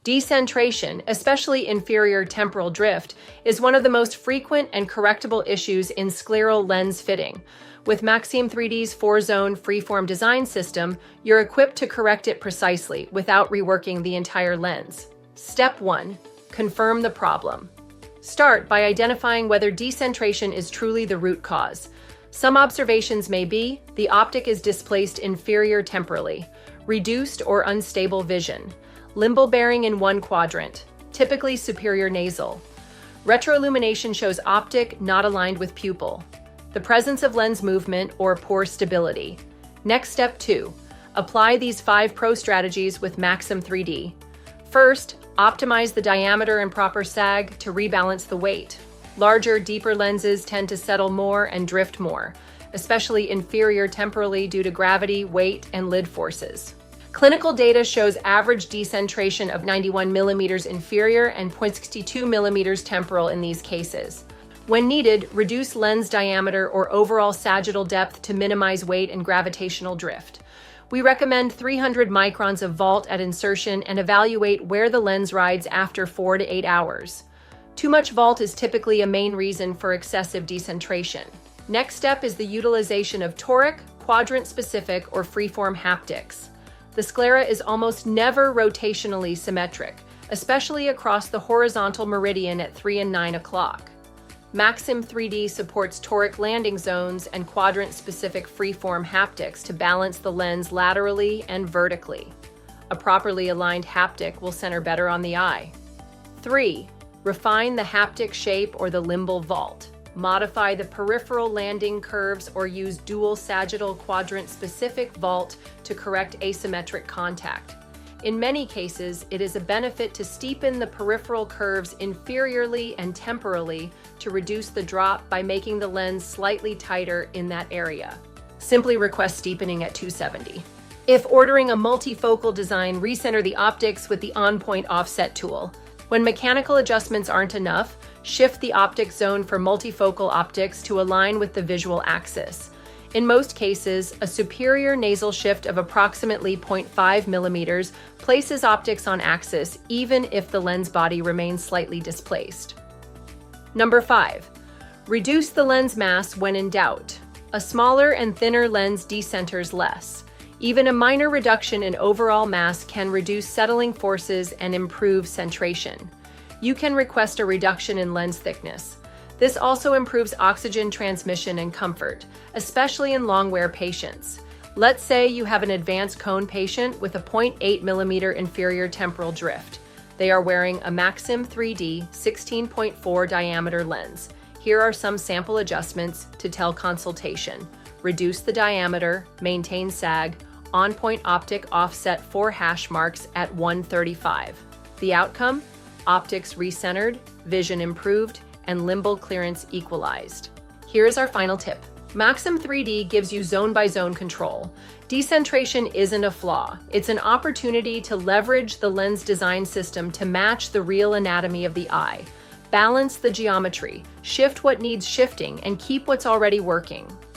Decentration, especially inferior temporal drift, is one of the most frequent and correctable issues in scleral lens fitting. With Maxim 3D's 4-zone freeform design system, you're equipped to correct it precisely without reworking the entire lens. Step 1. Confirm the problem. Start by identifying whether decentration is truly the root cause. Some observations may be the optic is displaced inferior temporally, reduced or unstable vision, limbal bearing in one quadrant, typically superior nasal. Retroillumination shows optic not aligned with pupil. The presence of lens movement or poor stability. Next, step 2. Apply these 5 pro strategies with Maxim 3D. First, optimize the diameter and proper sag to rebalance the weight. Larger, deeper lenses tend to settle more and drift more, especially inferior temporally due to gravity, weight, and lid forces. Clinical data shows average decentration of 91 mm inferior and 0.62 mm temporal in these cases. When needed, reduce lens diameter or overall sagittal depth to minimize weight and gravitational drift. We recommend 300 microns of vault at insertion and evaluate where the lens rides after 4 to 8 hours. Too much vault is typically a main reason for excessive decentration. Next step is the utilization of toric, quadrant-specific, or freeform haptics. The sclera is almost never rotationally symmetric, especially across the horizontal meridian at 3 and 9 o'clock. Maxim 3D supports toric landing zones and quadrant-specific freeform haptics to balance the lens laterally and vertically. A properly aligned haptic will center better on the eye. 3. Refine the haptic shape or the limbal vault. Modify the peripheral landing curves or use dual sagittal quadrant-specific vault to correct asymmetric contact. In many cases, it is a benefit to steepen the peripheral curves inferiorly and temporally to reduce the drop by making the lens slightly tighter in that area. Simply request steepening at 270. If ordering a multifocal design, recenter the optics with the on-point offset tool. When mechanical adjustments aren't enough, shift the optic zone for multifocal optics to align with the visual axis. In most cases, a superior nasal shift of approximately 0.5 mm places optics on axis even if the lens body remains slightly displaced. Number 5. Reduce the lens mass when in doubt. A smaller and thinner lens decenters less. Even a minor reduction in overall mass can reduce settling forces and improve centration. You can request a reduction in lens thickness. This also improves oxygen transmission and comfort, especially in long-wear patients. Let's say you have an advanced cone patient with a 0.8 mm inferior temporal drift. They are wearing a Maxim 3D 16.4 diameter lens. Here are some sample adjustments to teleconsultation. Reduce the diameter, maintain sag, on-point optic offset 4 hash marks at 135. The outcome? Optics recentered, vision improved, and limbal clearance equalized. Here's our final tip. Maxim 3D gives you zone-by-zone control. Decentration isn't a flaw. It's an opportunity to leverage the lens design system to match the real anatomy of the eye. Balance the geometry, shift what needs shifting, and keep what's already working.